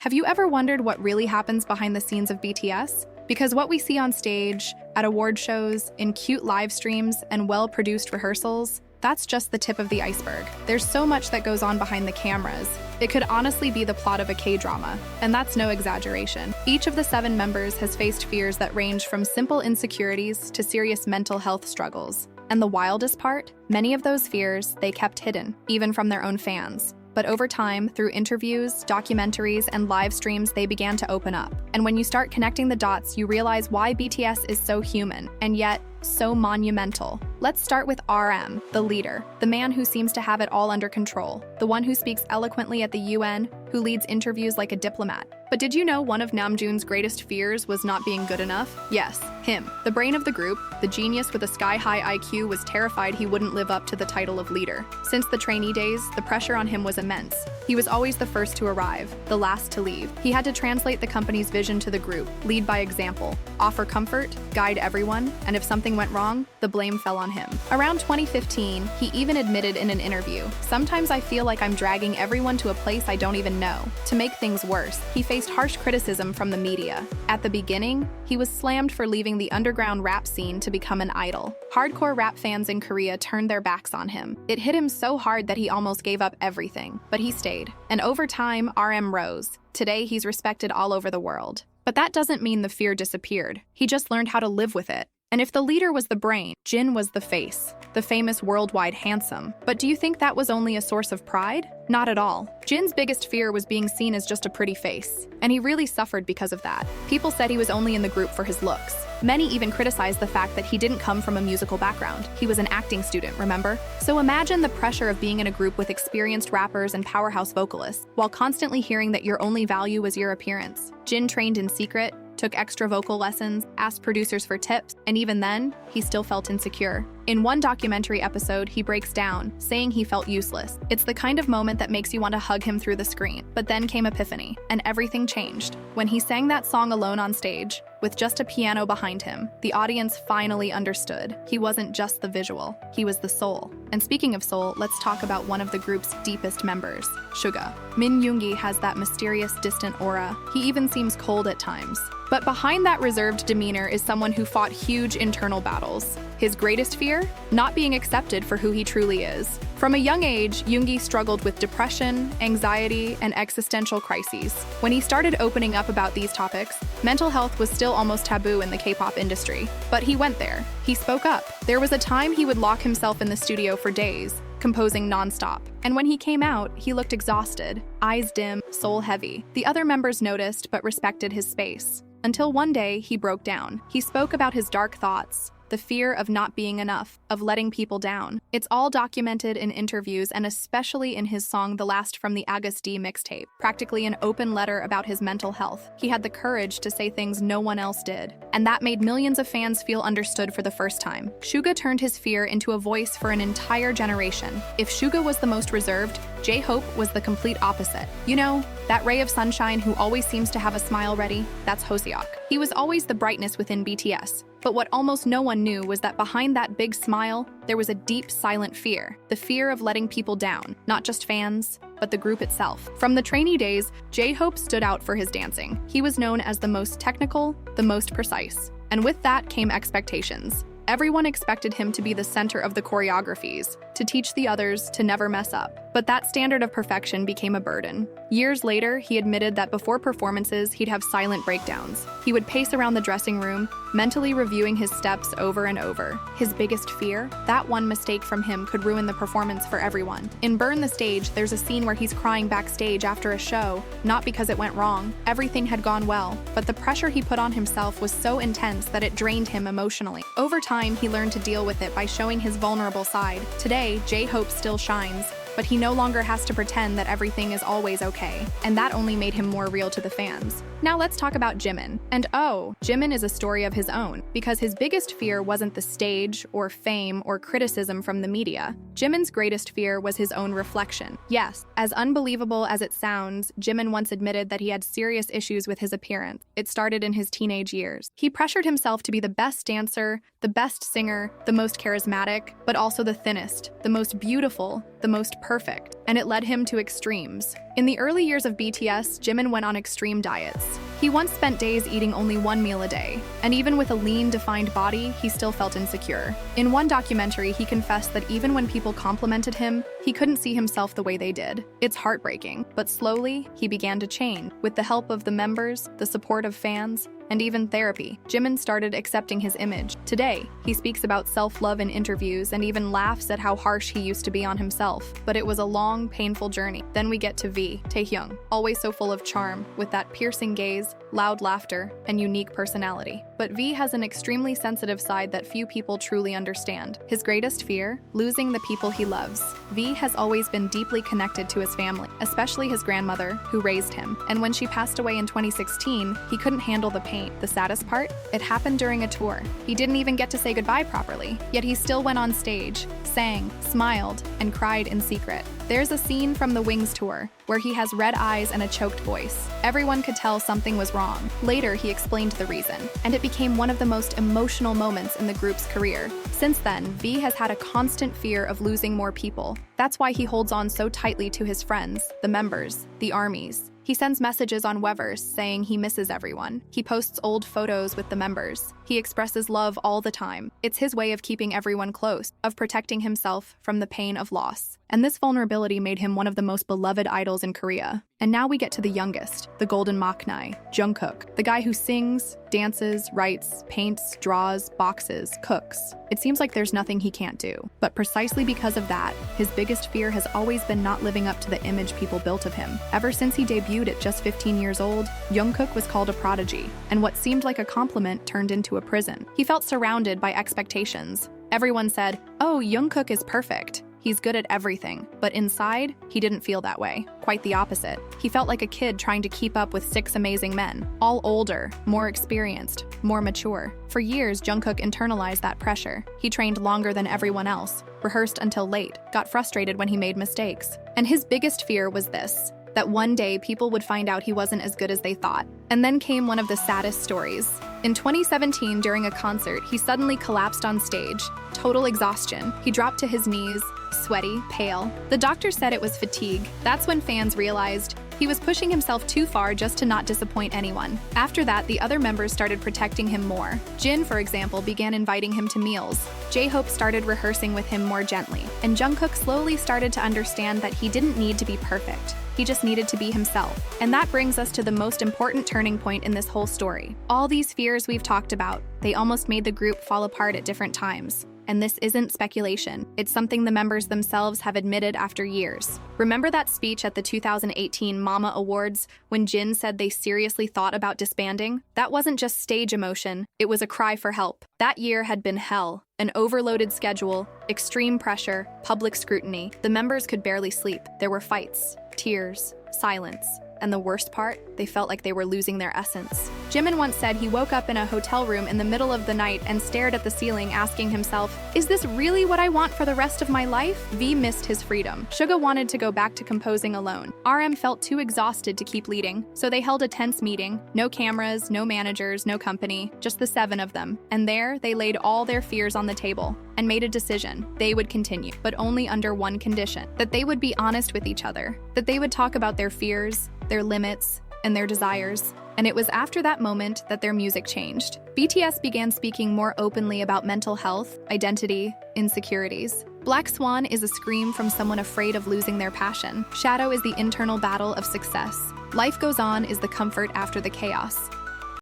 Have you ever wondered what really happens behind the scenes of BTS? Because what we see on stage, at award shows, in cute live streams, and well-produced rehearsals, that's just the tip of the iceberg. There's so much that goes on behind the cameras. It could honestly be the plot of a K-drama, and that's no exaggeration. Each of the 7 members has faced fears that range from simple insecurities to serious mental health struggles. And the wildest part? Many of those fears they kept hidden, even from their own fans. But over time, through interviews, documentaries, and live streams, they began to open up. And when you start connecting the dots, you realize why BTS is so human, and yet so monumental. Let's start with RM, the leader, the man who seems to have it all under control, the one who speaks eloquently at the UN, who leads interviews like a diplomat. But did you know one of Namjoon's greatest fears was not being good enough? Yes, him. The brain of the group, the genius with a sky-high IQ, was terrified he wouldn't live up to the title of leader. Since the trainee days, the pressure on him was immense. He was always the first to arrive, the last to leave. He had to translate the company's vision to the group, lead by example, offer comfort, guide everyone, and if something went wrong, the blame fell on him. Around 2015, he even admitted in an interview, "Sometimes I feel like I'm dragging everyone to a place I don't even know." To make things worse, he faced harsh criticism from the media. At the beginning, he was slammed for leaving the underground rap scene to become an idol. Hardcore rap fans in Korea turned their backs on him. It hit him so hard that he almost gave up everything, but he stayed. And over time, RM rose. Today, he's respected all over the world. But that doesn't mean the fear disappeared. He just learned how to live with it. And if the leader was the brain, Jin was the face, the famous worldwide handsome. But do you think that was only a source of pride? Not at all. Jin's biggest fear was being seen as just a pretty face, and he really suffered because of that. People said he was only in the group for his looks. Many even criticized the fact that he didn't come from a musical background. He was an acting student, remember? So imagine the pressure of being in a group with experienced rappers and powerhouse vocalists, while constantly hearing that your only value was your appearance. Jin trained in secret, took extra vocal lessons, asked producers for tips, and even then, he still felt insecure. In one documentary episode, he breaks down, saying he felt useless. It's the kind of moment that makes you want to hug him through the screen. But then came Epiphany, and everything changed. When he sang that song alone on stage, with just a piano behind him, the audience finally understood. He wasn't just the visual, he was the soul. And speaking of soul, let's talk about one of the group's deepest members, Suga. Min Yoongi has that mysterious, distant aura. He even seems cold at times. But behind that reserved demeanor is someone who fought huge internal battles. His greatest fear? Not being accepted for who he truly is. From a young age, Yoongi struggled with depression, anxiety, and existential crises. When he started opening up about these topics, mental health was still almost taboo in the K-pop industry. But he went there. He spoke up. There was a time he would lock himself in the studio for days, composing non-stop. And when he came out, he looked exhausted, eyes dim, soul heavy. The other members noticed but respected his space. Until one day, he broke down. He spoke about his dark thoughts, the fear of not being enough, of letting people down. It's all documented in interviews and especially in his song The Last from the August D mixtape, practically an open letter about his mental health. He had the courage to say things no one else did. And that made millions of fans feel understood for the first time. Suga turned his fear into a voice for an entire generation. If Suga was the most reserved, J-Hope was the complete opposite. You know, that ray of sunshine who always seems to have a smile ready, that's Hoseok. He was always the brightness within BTS. But what almost no one knew was that behind that big smile, there was a deep, silent fear. The fear of letting people down, not just fans, but the group itself. From the trainee days, J-Hope stood out for his dancing. He was known as the most technical, the most precise. And with that came expectations. Everyone expected him to be the center of the choreographies, to teach the others to never mess up. But that standard of perfection became a burden. Years later, he admitted that before performances, he'd have silent breakdowns. He would pace around the dressing room, mentally reviewing his steps over and over. His biggest fear? That one mistake from him could ruin the performance for everyone. In Burn the Stage, there's a scene where he's crying backstage after a show, not because it went wrong. Everything had gone well, but the pressure he put on himself was so intense that it drained him emotionally. Over time, he learned to deal with it by showing his vulnerable side. Today, J-Hope still shines, but he no longer has to pretend that everything is always okay, and that only made him more real to the fans. Now let's talk about Jimin. And oh, Jimin is a story of his own, because his biggest fear wasn't the stage, or fame, or criticism from the media. Jimin's greatest fear was his own reflection. Yes, as unbelievable as it sounds, Jimin once admitted that he had serious issues with his appearance. It started in his teenage years. He pressured himself to be the best dancer, the best singer, the most charismatic, but also the thinnest, the most beautiful, the most perfect, and it led him to extremes. In the early years of BTS, Jimin went on extreme diets. He once spent days eating only one meal a day, and even with a lean, defined body, he still felt insecure. In one documentary, he confessed that even when people complimented him, he couldn't see himself the way they did. It's heartbreaking, but slowly, he began to change. With the help of the members, the support of fans, and even therapy, Jimin started accepting his image. Today, he speaks about self-love in interviews and even laughs at how harsh he used to be on himself. But it was a long, painful journey. Then we get to V, Taehyung, always so full of charm, with that piercing gaze, loud laughter, and unique personality. But V has an extremely sensitive side that few people truly understand. His greatest fear? Losing the people he loves. V has always been deeply connected to his family, especially his grandmother, who raised him. And when she passed away in 2016, he couldn't handle the pain. The saddest part? It happened during a tour. He didn't even get to say goodbye properly, yet he still went on stage, sang, smiled, and cried in secret. There's a scene from the Wings tour where he has red eyes and a choked voice. Everyone could tell something was wrong. Later, he explained the reason, and it became one of the most emotional moments in the group's career. Since then, V has had a constant fear of losing more people. That's why he holds on so tightly to his friends, the members, the armies. He sends messages on Weverse saying he misses everyone. He posts old photos with the members. He expresses love all the time. It's his way of keeping everyone close, of protecting himself from the pain of loss. And this vulnerability made him one of the most beloved idols in Korea. And now we get to the youngest, the golden maknae, Jungkook, the guy who sings, dances, writes, paints, draws, boxes, cooks. It seems like there's nothing he can't do. But precisely because of that, his biggest fear has always been not living up to the image people built of him. Ever since he debuted at just 15 years old, Jungkook was called a prodigy, and what seemed like a compliment turned into a prison. He felt surrounded by expectations. Everyone said, "Oh, Jungkook is perfect. He's good at everything." But inside, he didn't feel that way. Quite the opposite. He felt like a kid trying to keep up with 6 amazing men, all older, more experienced, more mature. For years, Jungkook internalized that pressure. He trained longer than everyone else, rehearsed until late, got frustrated when he made mistakes. And his biggest fear was this: that one day people would find out he wasn't as good as they thought. And then came one of the saddest stories. In 2017, during a concert, he suddenly collapsed on stage. Total exhaustion. He dropped to his knees, sweaty, pale. The doctor said it was fatigue. That's when fans realized he was pushing himself too far just to not disappoint anyone. After that, the other members started protecting him more. Jin, for example, began inviting him to meals. J-Hope started rehearsing with him more gently. And Jungkook slowly started to understand that he didn't need to be perfect. He just needed to be himself. And that brings us to the most important turning point in this whole story. All these fears we've talked about, they almost made the group fall apart at different times. And this isn't speculation. It's something the members themselves have admitted after years. Remember that speech at the 2018 Mama Awards when Jin said they seriously thought about disbanding? That wasn't just stage emotion, it was a cry for help. That year had been hell. An overloaded schedule, extreme pressure, public scrutiny. The members could barely sleep. There were fights, tears, silence. And the worst part, they felt like they were losing their essence. Jimin once said he woke up in a hotel room in the middle of the night and stared at the ceiling, asking himself, "Is this really what I want for the rest of my life?" V missed his freedom. Suga wanted to go back to composing alone. RM felt too exhausted to keep leading, so they held a tense meeting. No cameras, no managers, no company, just the 7 of them. And there, they laid all their fears on the table and made a decision. They would continue, but only under one condition: that they would be honest with each other, that they would talk about their fears, their limits, and their desires. And it was after that moment that their music changed. BTS began speaking more openly about mental health, identity, insecurities. Black Swan is a scream from someone afraid of losing their passion. Shadow is the internal battle of success. Life Goes On is the comfort after the chaos.